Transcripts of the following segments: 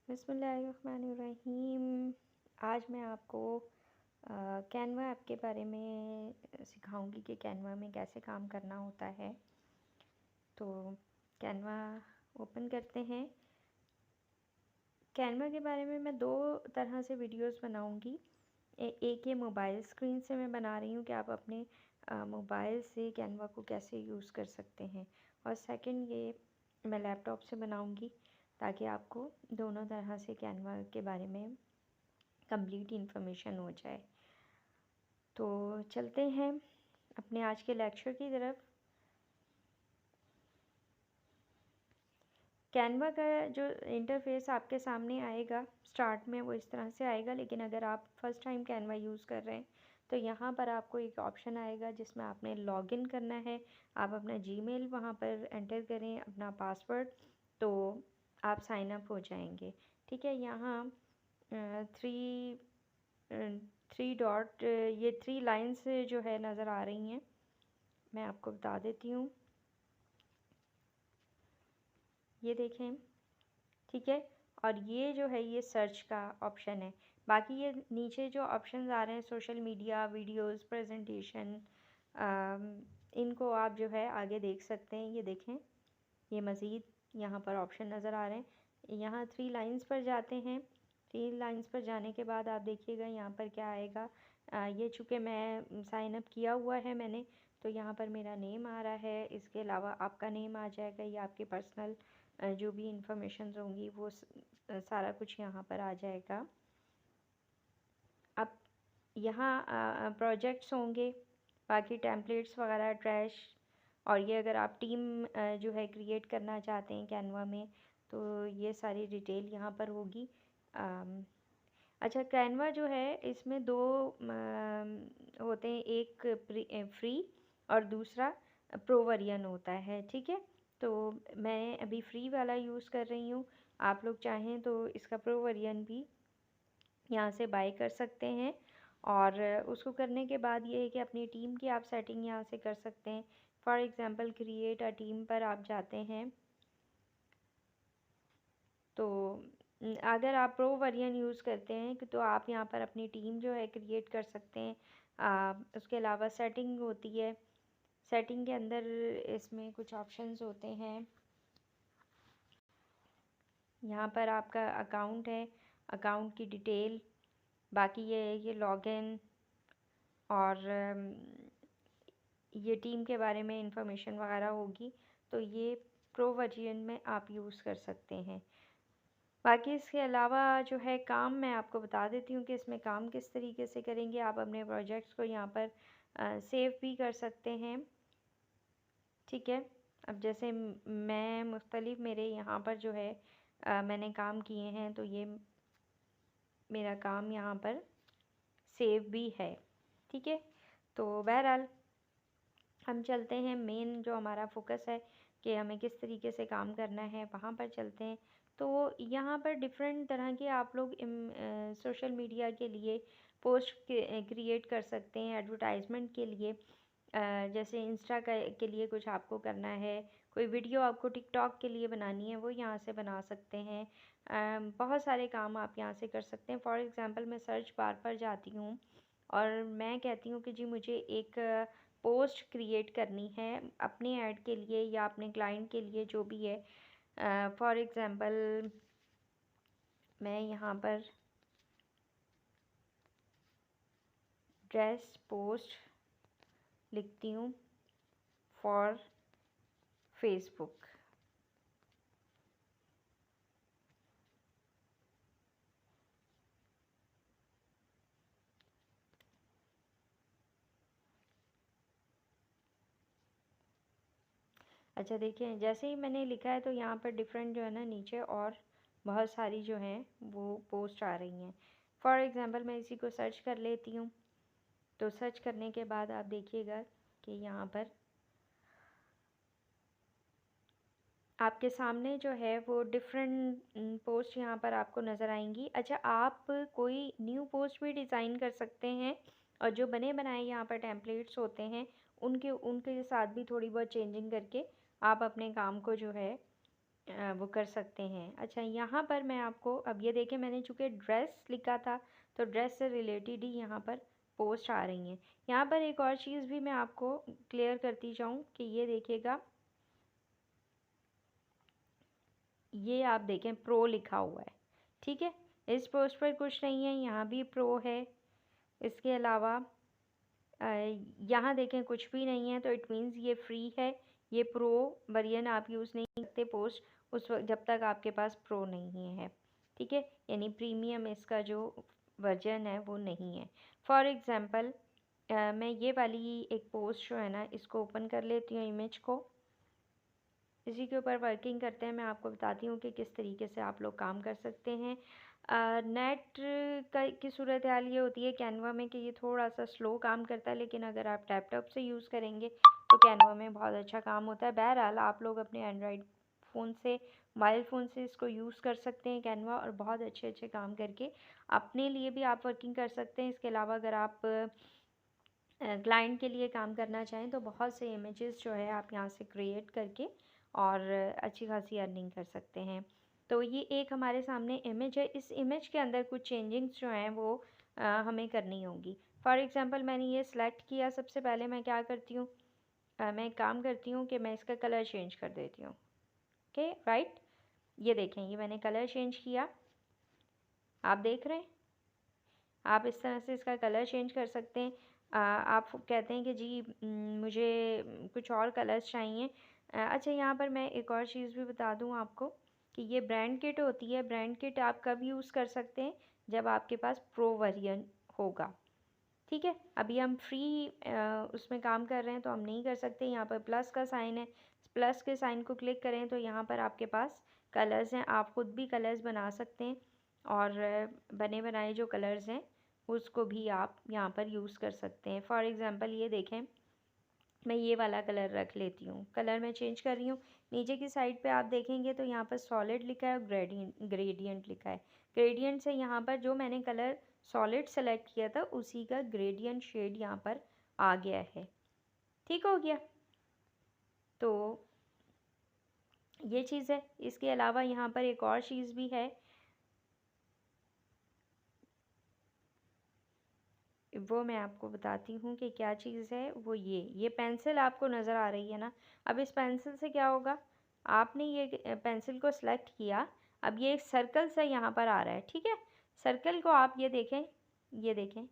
बिस्मिल्लाहिर्रहमानिर्रहीम। आज मैं आपको कैनवा ऐप के बारे में सिखाऊंगी कि कैनवा में कैसे काम करना होता है। तो कैनवा ओपन करते हैं। कैनवा के बारे में मैं दो तरह से वीडियोस बनाऊंगी। एक ये मोबाइल स्क्रीन से मैं बना रही हूँ कि आप अपने मोबाइल से कैनवा को कैसे यूज़ कर सकते हैं, और सेकंड ये मैं लैपटॉप से बनाऊंगी ताकि आपको दोनों तरह से कैनवा के बारे में कंप्लीट इन्फॉर्मेशन हो जाए। तो चलते हैं अपने आज के लेक्चर की तरफ। कैनवा का जो इंटरफेस आपके सामने आएगा स्टार्ट में वो इस तरह से आएगा, लेकिन अगर आप फर्स्ट टाइम कैनवा यूज़ कर रहे हैं तो यहाँ पर आपको एक ऑप्शन आएगा जिसमें आपने लॉगिन करना है। आप अपना जीमेल वहाँ पर एंटर करें, अपना पासवर्ड, तो आप साइन अप हो जाएंगे। ठीक है, यहाँ थ्री डॉट ये 3 लाइन्स जो है नज़र आ रही हैं, मैं आपको बता देती हूँ। ये देखें, ठीक है, और ये जो है ये सर्च का ऑप्शन है। बाकी ये नीचे जो ऑप्शंस आ रहे हैं सोशल मीडिया, वीडियोस, प्रेजेंटेशन, इनको आप जो है आगे देख सकते हैं। ये देखें, ये मज़ीद यहाँ पर ऑप्शन नज़र आ रहे हैं। यहाँ 3 लाइन्स पर जाते हैं। 3 लाइन्स पर जाने के बाद आप देखिएगा यहाँ पर क्या आएगा। ये चूँकि मैं साइन अप किया हुआ है मैंने, तो यहाँ पर मेरा नेम आ रहा है। इसके अलावा आपका नेम आ जाएगा, या आपके पर्सनल जो भी इंफॉर्मेशन होंगी वो सारा कुछ यहाँ पर आ जाएगा। अब यहाँ प्रोजेक्ट्स होंगे, बाकी टेम्पलेट्स वगैरह, ट्रैश, और ये अगर आप टीम जो है क्रिएट करना चाहते हैं कैनवा में तो ये सारी डिटेल यहाँ पर होगी। अच्छा, कैनवा जो है इसमें दो होते हैं, एक फ्री और दूसरा प्रो वर्जन होता है। ठीक है, तो मैं अभी फ्री वाला यूज़ कर रही हूँ। आप लोग चाहें तो इसका प्रो वर्जन भी यहाँ से बाय कर सकते हैं, और उसको करने के बाद ये है कि अपनी टीम की आप सेटिंग यहाँ से कर सकते हैं। For example create a team पर आप जाते हैं, तो अगर आप प्रो वर्जन यूज़ करते हैं तो आप यहाँ पर अपनी टीम जो है क्रिएट कर सकते हैं। उसके अलावा सेटिंग होती है, सेटिंग के अंदर इसमें कुछ ऑप्शंस होते हैं। यहाँ पर आपका अकाउंट है, अकाउंट की डिटेल, बाकी ये लॉगिन, और ये टीम के बारे में इंफॉर्मेशन वगैरह होगी। तो ये प्रो वर्जन में आप यूज़ कर सकते हैं। बाकी इसके अलावा जो है काम मैं आपको बता देती हूँ कि इसमें काम किस तरीके से करेंगे। आप अपने प्रोजेक्ट्स को यहाँ पर सेव भी कर सकते हैं। ठीक है, अब जैसे मैं मुख्तलिफ मेरे यहाँ पर जो है मैंने काम किए हैं, तो ये मेरा काम यहाँ पर सेव भी है। ठीक है, तो बहरहाल हम चलते हैं मेन जो हमारा फोकस है कि हमें किस तरीके से काम करना है, वहाँ पर चलते हैं। तो यहाँ पर डिफरेंट तरह के आप लोग सोशल मीडिया के लिए पोस्ट क्रिएट कर सकते हैं, एडवर्टाइजमेंट के लिए। जैसे इंस्टा के लिए कुछ आपको करना है, कोई वीडियो आपको टिकटॉक के लिए बनानी है, वो यहाँ से बना सकते हैं। बहुत सारे काम आप यहाँ से कर सकते हैं। फॉर एग्ज़ाम्पल मैं सर्च बार पर जाती हूँ और मैं कहती हूँ कि जी मुझे एक पोस्ट क्रिएट करनी है अपने ऐड के लिए या अपने क्लाइंट के लिए, जो भी है। फॉर एग्ज़ाम्पल मैं यहाँ पर ड्रेस पोस्ट लिखती हूँ फॉर फेसबुक। अच्छा देखिए, जैसे ही मैंने लिखा है तो यहाँ पर डिफरेंट जो है ना नीचे और बहुत सारी जो हैं वो पोस्ट आ रही हैं। फॉर एग्ज़ाम्पल मैं इसी को सर्च कर लेती हूँ। तो सर्च करने के बाद आप देखिएगा कि यहाँ पर आपके सामने जो है वो डिफरेंट पोस्ट यहाँ पर आपको नज़र आएंगी। अच्छा, आप कोई न्यू पोस्ट भी डिज़ाइन कर सकते हैं, और जो बने बनाए यहाँ पर टेम्पलेट्स होते हैं उनके उनके साथ भी थोड़ी बहुत चेंजिंग करके आप अपने काम को जो है वो कर सकते हैं। अच्छा, यहाँ पर मैं आपको अब ये देखें, मैंने चूँकि ड्रेस लिखा था तो ड्रेस से रिलेटेड ही यहाँ पर पोस्ट आ रही हैं। यहाँ पर एक और चीज़ भी मैं आपको क्लियर करती जाऊँ कि ये देखिएगा, ये आप देखें प्रो लिखा हुआ है, ठीक है। इस पोस्ट पर कुछ नहीं है, यहाँ भी प्रो है। इसके अलावा यहाँ देखें कुछ भी नहीं है, तो इट मीन्स ये फ्री है। ये प्रो वर्जन आप यूज़ नहीं करते पोस्ट उस वक्त जब तक आपके पास प्रो नहीं है, ठीक है। यानी प्रीमियम इसका जो वर्जन है वो नहीं है। फॉर एग्ज़ाम्पल मैं ये वाली एक पोस्ट जो है ना, इसको ओपन कर लेती हूँ, इमेज को। इसी के ऊपर वर्किंग करते हैं। मैं आपको बताती हूँ कि किस तरीके से आप लोग काम कर सकते हैं। नेट की सूरत हाल ये होती है कैनवा में कि ये थोड़ा सा स्लो काम करता है, लेकिन अगर आप लैपटॉप से यूज़ करेंगे तो कैनवा में बहुत अच्छा काम होता है। बहरहाल आप लोग अपने एंड्रॉयड फ़ोन से, मोबाइल फ़ोन से इसको यूज़ कर सकते हैं कैनवा, और बहुत अच्छे अच्छे काम करके अपने लिए भी आप वर्किंग कर सकते हैं। इसके अलावा अगर आप क्लाइंट के लिए काम करना चाहें तो बहुत से इमेजेस जो है आप यहाँ से क्रिएट करके और अच्छी खासी अर्निंग कर सकते हैं। तो ये एक हमारे सामने इमेज है। इस इमेज के अंदर कुछ चेंजिंग्स जो हैं वो हमें करनी होंगी। फॉर एग्ज़ाम्पल मैंने ये सिलेक्ट किया। सबसे पहले मैं क्या करती हूँ, मैं एक काम करती हूँ कि मैं इसका कलर चेंज कर देती हूँ। Okay, right. ये देखें, ये मैंने कलर चेंज किया, आप देख रहे हैं। आप इस तरह से इसका कलर चेंज कर सकते हैं। आप कहते हैं कि जी मुझे कुछ और कलर्स चाहिए। अच्छा, यहाँ पर मैं एक और चीज़ भी बता दूँ आपको कि ये ब्रांड किट होती है। ब्रांड किट आप कब यूज़ कर सकते हैं, जब आपके पास प्रो वर्जन होगा, ठीक है। अभी हम फ्री उसमें काम कर रहे हैं तो हम नहीं कर सकते। यहाँ पर प्लस का साइन है, प्लस के साइन को क्लिक करें तो यहाँ पर आपके पास कलर्स हैं। आप ख़ुद भी कलर्स बना सकते हैं, और बने बनाए जो कलर्स हैं उसको भी आप यहाँ पर यूज़ कर सकते हैं। फॉर एग्ज़ाम्पल ये देखें, मैं ये वाला कलर रख लेती हूँ। कलर मैं चेंज कर रही हूँ। नीचे की साइड पे आप देखेंगे तो यहाँ पर सॉलिड लिखा है और ग्रेडियंट लिखा है। ग्रेडियंट से यहाँ पर जो मैंने कलर सॉलिड सेलेक्ट किया था उसी का ग्रेडियंट शेड यहाँ पर आ गया है, ठीक हो गया। तो ये चीज़ है। इसके अलावा यहाँ पर एक और चीज़ भी है, वो मैं आपको बताती हूँ कि क्या चीज़ है। वो ये पेंसिल आपको नज़र आ रही है ना। अब इस पेंसिल से क्या होगा, आपने ये पेंसिल को सिलेक्ट किया, अब ये एक सर्कल सा यहाँ पर आ रहा है, ठीक है। सर्कल को आप ये देखें, ये देखें,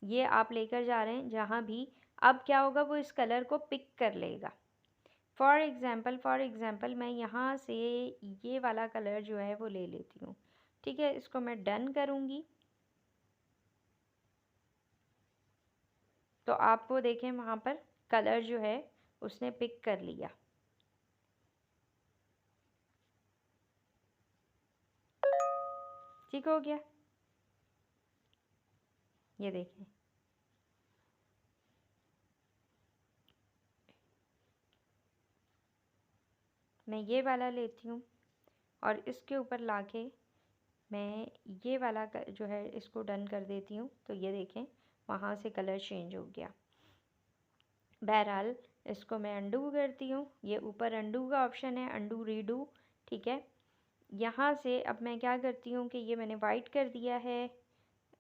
ये आप लेकर जा रहे हैं जहाँ भी। अब क्या होगा, वो इस कलर को पिक कर लेगा। फॉर एग्ज़ाम्पल मैं यहाँ से ये वाला कलर जो है वो ले लेती हूँ, ठीक है। इसको मैं डन करूँगी तो आप वो देखें वहाँ पर कलर जो है उसने पिक कर लिया, ठीक हो गया। ये देखें, मैं ये वाला लेती हूँ और इसके ऊपर लाके मैं ये वाला जो है इसको डन कर देती हूँ, तो ये देखें वहाँ से कलर चेंज हो गया। बहरहाल इसको मैं अंडू करती हूँ। ये ऊपर अंडू का ऑप्शन है, अंडू रीडू, ठीक है। यहाँ से अब मैं क्या करती हूँ कि ये मैंने वाइट कर दिया है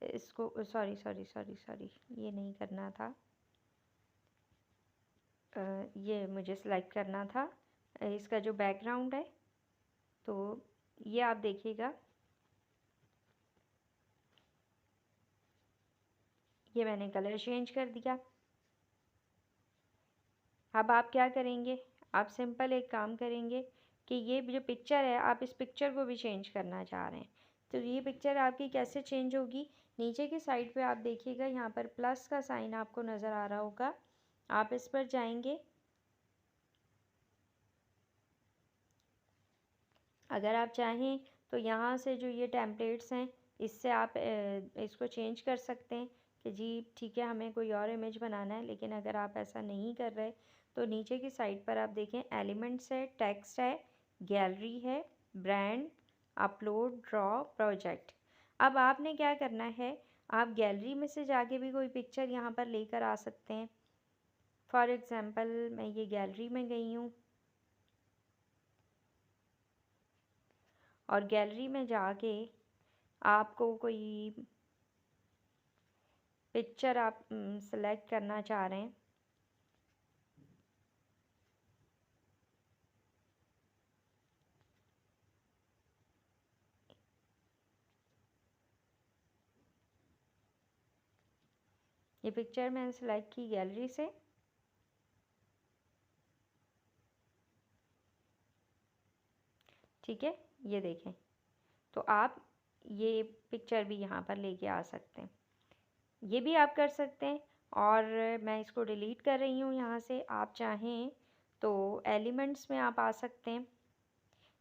इसको। सॉरी सॉरी सॉरी सॉरी, ये नहीं करना था। ये मुझे सेलेक्ट करना था इसका जो बैकग्राउंड है। तो ये आप देखिएगा, ये मैंने कलर चेंज कर दिया। अब आप क्या करेंगे, आप सिंपल एक काम करेंगे कि ये जो पिक्चर है, आप इस पिक्चर को भी चेंज करना चाह रहे हैं तो ये पिक्चर आपकी कैसे चेंज होगी। नीचे की साइड पे आप देखिएगा, यहाँ पर प्लस का साइन आपको नज़र आ रहा होगा। आप इस पर जाएंगे। अगर आप चाहें तो यहाँ से जो ये टेम्पलेट्स हैं इससे आप इसको चेंज कर सकते हैं कि जी ठीक है हमें कोई और इमेज बनाना है। लेकिन अगर आप ऐसा नहीं कर रहे तो नीचे की साइड पर आप देखें, एलिमेंट्स है, टेक्स्ट है, गैलरी है, ब्रांड, अपलोड, ड्रॉ, प्रोजेक्ट। अब आपने क्या करना है, आप गैलरी में से जाके भी कोई पिक्चर यहाँ पर लेकर आ सकते हैं। फॉर एग्ज़ाम्पल मैं ये गैलरी में गई हूँ, और गैलरी में जाके आपको कोई पिक्चर आप सेलेक्ट करना चाह रहे हैं, ये पिक्चर मैंने सेलेक्ट की गैलरी से। ठीक है, ये देखें, तो आप ये पिक्चर भी यहाँ पर लेके आ सकते हैं, ये भी आप कर सकते हैं। और मैं इसको डिलीट कर रही हूँ यहाँ से। आप चाहें तो एलिमेंट्स में आप आ सकते हैं।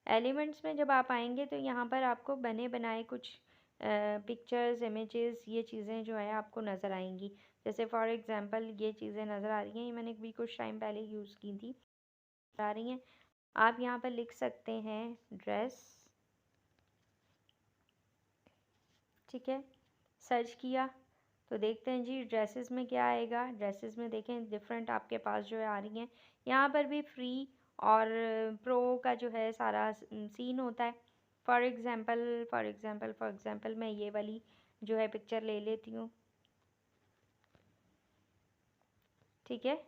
एलिमेंट्स में जब आप आएंगे तो यहाँ पर आपको बने बनाए कुछ पिक्चर्स, इमेजेस, ये चीज़ें जो है आपको नज़र आएंगी। जैसे फॉर एग्ज़ाम्पल ये चीज़ें नज़र आ रही हैं, ये मैंने भी कुछ टाइम पहले यूज़ की थी, आ रही हैं। आप यहाँ पर लिख सकते हैं ड्रेस, ठीक है, सर्च किया तो देखते हैं जी ड्रेसेस में क्या आएगा। ड्रेसेस में देखें डिफरेंट आपके पास जो है आ रही हैं। यहाँ पर भी फ्री और प्रो का जो है सारा सीन होता है। फॉर एग्ज़ाम्पल मैं ये वाली जो है पिक्चर ले लेती हूँ, ठीक है,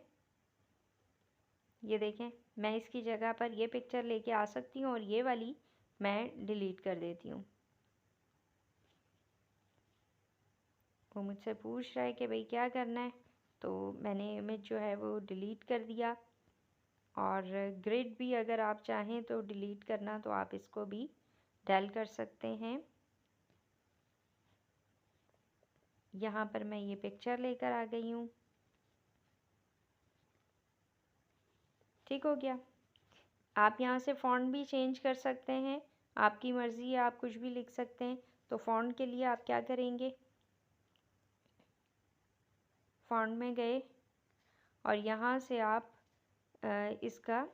ये देखें, मैं इसकी जगह पर ये पिक्चर लेके आ सकती हूँ और ये वाली मैं डिलीट कर देती हूँ। वो मुझसे पूछ रहा है कि भाई क्या करना है, तो मैंने इमेज जो है वो डिलीट कर दिया। और ग्रिड भी अगर आप चाहें तो डिलीट करना, तो आप इसको भी डैल कर सकते हैं। यहाँ पर मैं ये पिक्चर लेकर आ गई हूँ, ठीक हो गया। आप यहाँ से फ़ॉन्ट भी चेंज कर सकते हैं, आपकी मर्ज़ी है, आप कुछ भी लिख सकते हैं। तो फ़ॉन्ट के लिए आप क्या करेंगे, फ़ॉन्ट में गए और यहाँ से आप इसका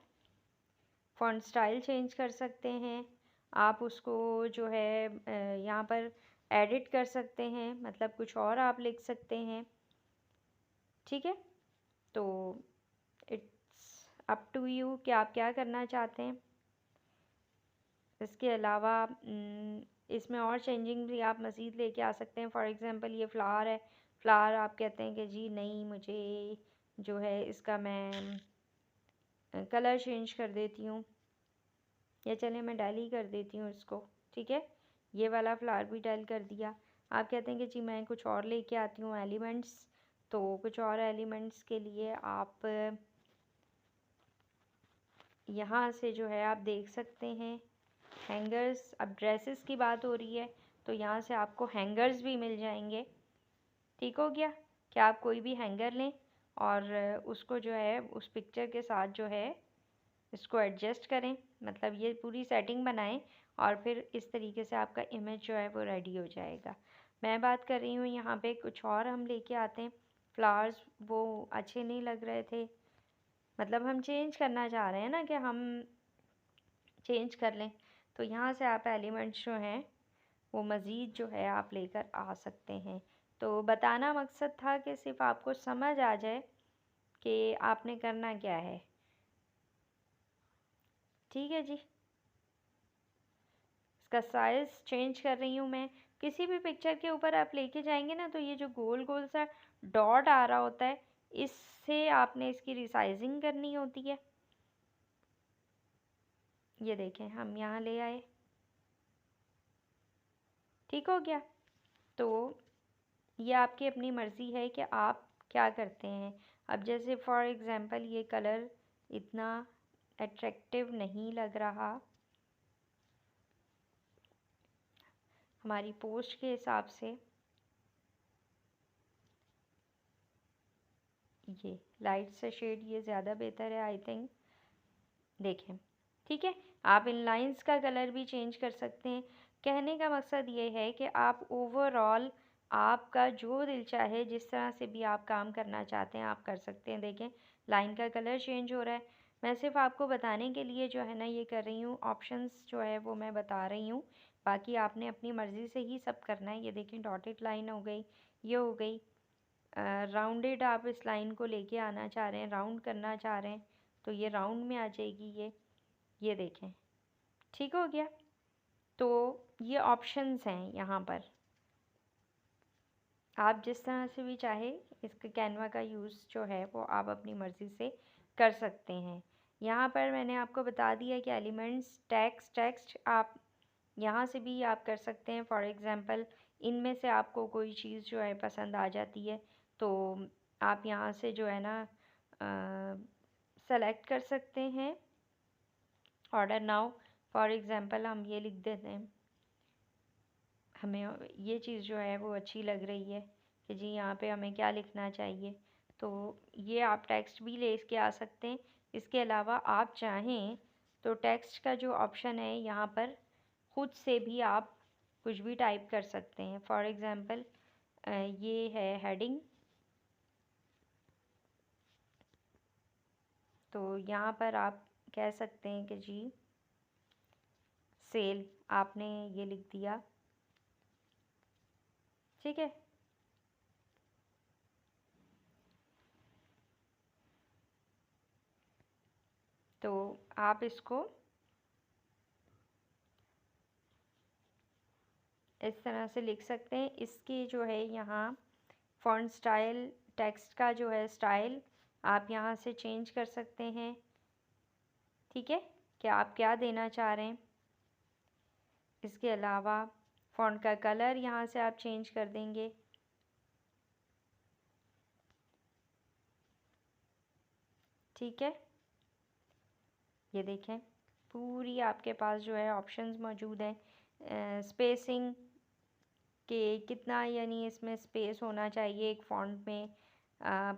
फ़ॉन्ट स्टाइल चेंज कर सकते हैं। आप उसको जो है यहाँ पर एडिट कर सकते हैं, मतलब कुछ और आप लिख सकते हैं, ठीक है। तो इट्स अप टू यू कि आप क्या करना चाहते हैं। इसके अलावा इसमें और चेंजिंग भी आप मज़ीद लेके आ सकते हैं। फॉर एग्ज़ाम्पल ये फ्लावर है, फ्लावर आप कहते हैं कि जी नहीं, मुझे जो है इसका मैं कलर चेंज कर देती हूँ, या चले मैं डायल ही कर देती हूँ इसको, ठीक है। ये वाला फ्लावर भी डायल कर दिया। आप कहते हैं कि जी मैं कुछ और लेके आती हूँ एलिमेंट्स, तो कुछ और एलिमेंट्स के लिए आप यहाँ से जो है आप देख सकते हैं हैंगर्स। अब ड्रेसेस की बात हो रही है तो यहाँ से आपको हैंगर्स भी मिल जाएंगे, ठीक हो गया। कि आप कोई भी हैंगर लें और उसको जो है उस पिक्चर के साथ जो है इसको एडजस्ट करें, मतलब ये पूरी सेटिंग बनाएं और फिर इस तरीके से आपका इमेज जो है वो रेडी हो जाएगा। मैं बात कर रही हूँ यहाँ पे कुछ और हम लेके आते हैं। फ्लावर्स वो अच्छे नहीं लग रहे थे, मतलब हम चेंज करना चाह रहे हैं ना कि हम चेंज कर लें। तो यहाँ से आप एलिमेंट्स जो हैं वो मज़ीद जो है आप लेकर आ सकते हैं। तो बताना मकसद था कि सिर्फ आपको समझ आ जाए कि आपने करना क्या है, ठीक है जी। इसका साइज़ चेंज कर रही हूँ मैं। किसी भी पिक्चर के ऊपर आप लेके जाएंगे ना तो ये जो गोल गोल सा डॉट आ रहा होता है, इससे आपने इसकी रिसाइजिंग करनी होती है। ये देखें हम यहाँ ले आए, ठीक हो गया। तो ये आपकी अपनी मर्ज़ी है कि आप क्या करते हैं। अब जैसे फॉर एग्ज़ाम्पल ये कलर इतना अट्रैक्टिव नहीं लग रहा हमारी पोस्ट के हिसाब से, ये लाइट से शेड ये ज़्यादा बेहतर है आई थिंक, देखें, ठीक है। आप इन लाइंस का कलर भी चेंज कर सकते हैं। कहने का मकसद ये है कि आप ओवरऑल आपका जो दिल चाहे जिस तरह से भी आप काम करना चाहते हैं आप कर सकते हैं। देखें लाइन का कलर चेंज हो रहा है। मैं सिर्फ आपको बताने के लिए जो है ना ये कर रही हूँ, ऑप्शंस जो है वो मैं बता रही हूँ, बाकी आपने अपनी मर्ज़ी से ही सब करना है। ये देखें डॉटेड लाइन हो गई, ये हो गई राउंडेड, आप इस लाइन को लेके आना चाह रहे हैं, राउंड करना चाह रहे हैं तो ये राउंड में आ जाएगी। ये देखें, ठीक हो गया। तो ये ऑप्शंस हैं यहाँ पर, आप जिस तरह से भी चाहे इसके कैनवा का यूज़ जो है वो आप अपनी मर्ज़ी से कर सकते हैं। यहाँ पर मैंने आपको बता दिया कि एलिमेंट्स, टेक्स्ट आप यहाँ से भी आप कर सकते हैं। फॉर एग्ज़ाम्पल इनमें से आपको कोई चीज़ जो है पसंद आ जाती है तो आप यहाँ से जो है ना सेलेक्ट कर सकते हैं ऑर्डर नाउ। फॉर एग्ज़ाम्पल हम ये लिख देते हैं, हमें ये चीज़ जो है वो अच्छी लग रही है कि जी यहाँ पे हमें क्या लिखना चाहिए, तो ये आप टेक्स्ट भी ले के आ सकते हैं। इसके अलावा आप चाहें तो टेक्स्ट का जो ऑप्शन है यहाँ पर खुद से भी आप कुछ भी टाइप कर सकते हैं। फॉर एग्ज़ाम्पल ये है हेडिंग, तो यहाँ पर आप कह सकते हैं कि जी सेल, आपने ये लिख दिया, ठीक है। तो आप इसको इस तरह से लिख सकते हैं। इसकी जो है यहाँ फ़ॉन्ट स्टाइल, टेक्स्ट का जो है स्टाइल आप यहाँ से चेंज कर सकते हैं, ठीक है, कि आप क्या देना चाह रहे हैं। इसके अलावा फ़ॉन्ट का कलर यहाँ से आप चेंज कर देंगे, ठीक है। ये देखें पूरी आपके पास जो है ऑप्शंस मौजूद हैं। स्पेसिंग के कितना, यानी इसमें स्पेस होना चाहिए एक फ़ॉन्ट में।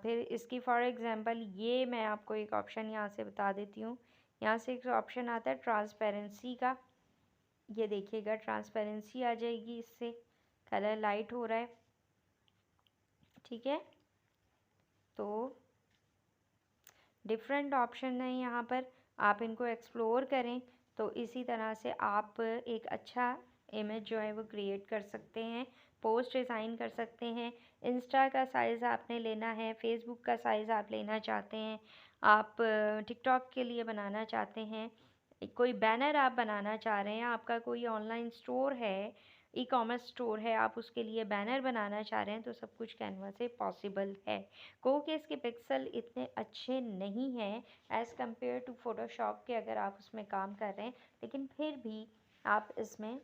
फिर इसकी फॉर एग्ज़ाम्पल ये मैं आपको एक ऑप्शन यहाँ से बता देती हूँ। यहाँ से एक ऑप्शन आता है ट्रांसपेरेंसी का, ये देखिएगा ट्रांसपेरेंसी आ जाएगी, इससे कलर लाइट हो रहा है, ठीक है। तो डिफरेंट ऑप्शन हैं यहाँ पर, आप इनको एक्सप्लोर करें तो इसी तरह से आप एक अच्छा इमेज जो है वो क्रिएट कर सकते हैं, पोस्ट डिज़ाइन कर सकते हैं। इंस्टा का साइज़ आपने लेना है, फेसबुक का साइज़ आप लेना चाहते हैं, आप टिकटॉक के लिए बनाना चाहते हैं, कोई बैनर आप बनाना चाह रहे हैं, आपका कोई ऑनलाइन स्टोर है, ई कॉमर्स स्टोर है, आप उसके लिए बैनर बनाना चाह रहे हैं, तो सब कुछ कैनवा से पॉसिबल है। को कि इसके पिक्सल इतने अच्छे नहीं हैं एज़ कम्पेयर टू फ़ोटोशॉप के, अगर आप उसमें काम कर रहे हैं, लेकिन फिर भी आप इसमें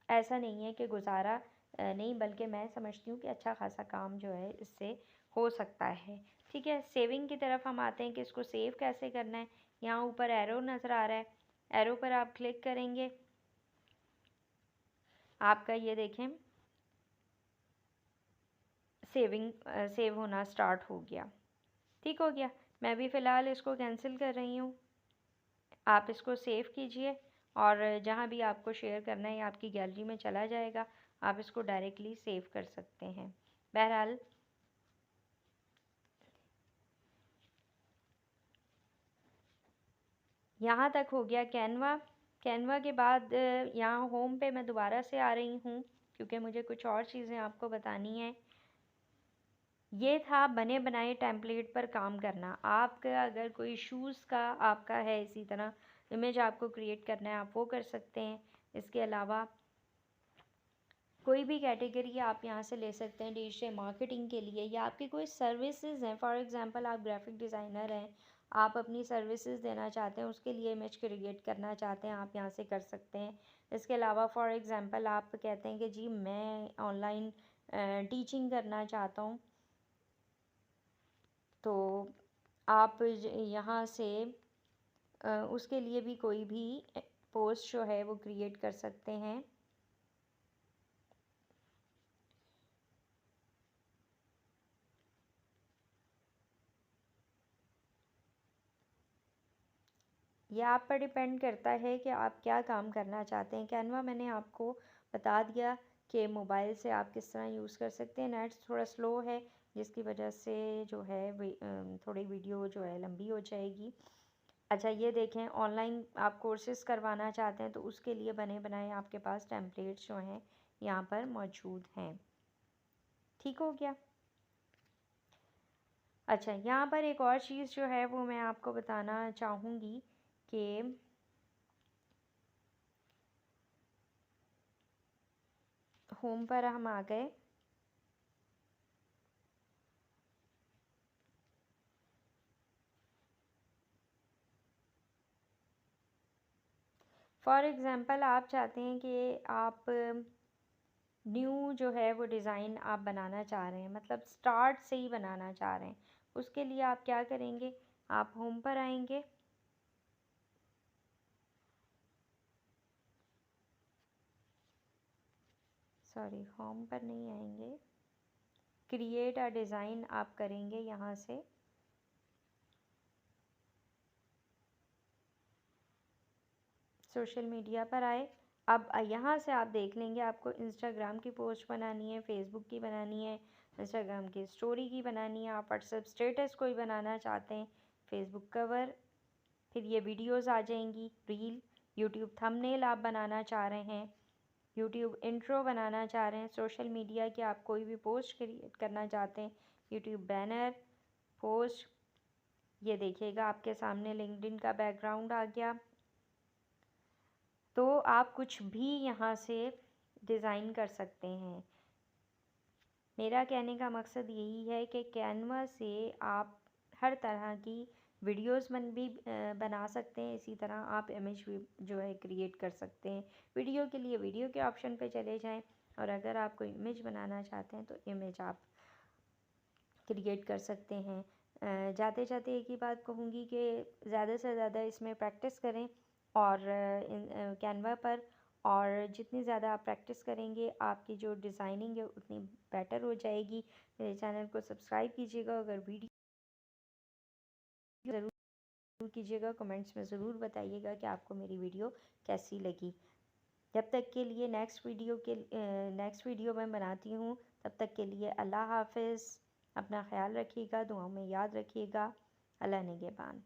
ऐसा नहीं है कि गुजारा नहीं, बल्कि मैं समझती हूँ कि अच्छा खासा काम जो है इससे हो सकता है, ठीक है। सेविंग की तरफ हम आते हैं कि इसको सेव कैसे करना है। यहाँ ऊपर एरो नज़र आ रहा है, एरो पर आप क्लिक करेंगे, आपका ये देखें सेव होना स्टार्ट हो गया, ठीक हो गया। मैं भी फ़िलहाल इसको कैंसिल कर रही हूँ, आप इसको सेव कीजिए और जहाँ भी आपको शेयर करना है आपकी गैलरी में चला जाएगा, आप इसको डायरेक्टली सेव कर सकते हैं। बहरहाल यहाँ तक हो गया कैनवा। कैनवा के बाद यहाँ होम पे मैं दोबारा से आ रही हूँ क्योंकि मुझे कुछ और चीज़ें आपको बतानी है। ये था बने बनाए टेम्पलेट पर काम करना। आपका अगर कोई शूज़ का आपका है, इसी तरह इमेज आपको क्रिएट करना है, आप वो कर सकते हैं। इसके अलावा कोई भी कैटेगरी आप यहाँ से ले सकते हैं डिजिटल मार्केटिंग के लिए, या आपकी कोई सर्विसेज हैं, फॉर एग्जांपल आप ग्राफिक डिज़ाइनर हैं, आप अपनी सर्विसेज देना चाहते हैं, उसके लिए इमेज क्रिएट करना चाहते हैं, आप यहाँ से कर सकते हैं। इसके अलावा फॉर एग्जांपल आप कहते हैं कि जी मैं ऑनलाइन टीचिंग करना चाहता हूँ, तो आप यहाँ से उसके लिए भी कोई भी पोस्ट जो है वो क्रिएट कर सकते हैं। यह आप पर डिपेंड करता है कि आप क्या काम करना चाहते हैं। कैनवा मैंने आपको बता दिया कि मोबाइल से आप किस तरह यूज़ कर सकते हैं। नेट थोड़ा स्लो है जिसकी वजह से जो है थोड़ी वीडियो जो है लंबी हो जाएगी। अच्छा ये देखें, ऑनलाइन आप कोर्सेज़ करवाना चाहते हैं तो उसके लिए बने बनाए आपके पास टेम्पलेट्स जो हैं यहाँ पर मौजूद हैं, ठीक हो गया। अच्छा यहाँ पर एक और चीज़ जो है वो मैं आपको बताना चाहूँगी कि होम पर हम आ गए। फॉर एग्ज़ाम्पल आप चाहते हैं कि आप न्यू जो है वो डिज़ाइन आप बनाना चाह रहे हैं, मतलब स्टार्ट से ही बनाना चाह रहे हैं। उसके लिए आप क्या करेंगे, आप होम पर आएंगे। सॉरी, होम पर नहीं आएंगे, क्रिएट अ डिज़ाइन आप करेंगे यहाँ से। सोशल मीडिया पर आए। अब यहाँ से आप देख लेंगे आपको इंस्टाग्राम की पोस्ट बनानी है, फेसबुक की बनानी है, इंस्टाग्राम की स्टोरी की बनानी है, आप व्हाट्सएप स्टेटस कोई बनाना चाहते हैं, फेसबुक कवर, फिर ये वीडियोस आ जाएंगी, रील, यूट्यूब थंबनेल आप बनाना चाह रहे हैं, यूट्यूब इंट्रो बनाना चाह रहे हैं, सोशल मीडिया की आप कोई भी पोस्ट क्रिएट करना चाहते हैं, यूट्यूब बैनर पोस्ट। ये देखिएगा आपके सामने लिंक्डइन का बैकग्राउंड आ गया। तो आप कुछ भी यहाँ से डिज़ाइन कर सकते हैं। मेरा कहने का मकसद यही है कि कैनवा से आप हर तरह की वीडियोस बना सकते हैं। इसी तरह आप इमेज भी जो है क्रिएट कर सकते हैं। वीडियो के लिए वीडियो के ऑप्शन पे चले जाएं, और अगर आप कोई इमेज बनाना चाहते हैं तो इमेज आप क्रिएट कर सकते हैं। जाते जाते एक ही बात कहूँगी कि ज़्यादा से ज़्यादा इसमें प्रैक्टिस करें, और कैनवा पर, और जितनी ज़्यादा आप प्रैक्टिस करेंगे आपकी जो डिज़ाइनिंग है उतनी बेटर हो जाएगी। मेरे चैनल को सब्सक्राइब कीजिएगा, अगर वीडियो ज़रूर कीजिएगा, कमेंट्स में ज़रूर बताइएगा कि आपको मेरी वीडियो कैसी लगी। जब तक के लिए नेक्स्ट वीडियो मैं बनाती हूँ, तब तक के लिए अल्लाह हाफ़िज़। अपना ख्याल रखिएगा, दुआओं में याद रखिएगा। अल्लाह निगहबान।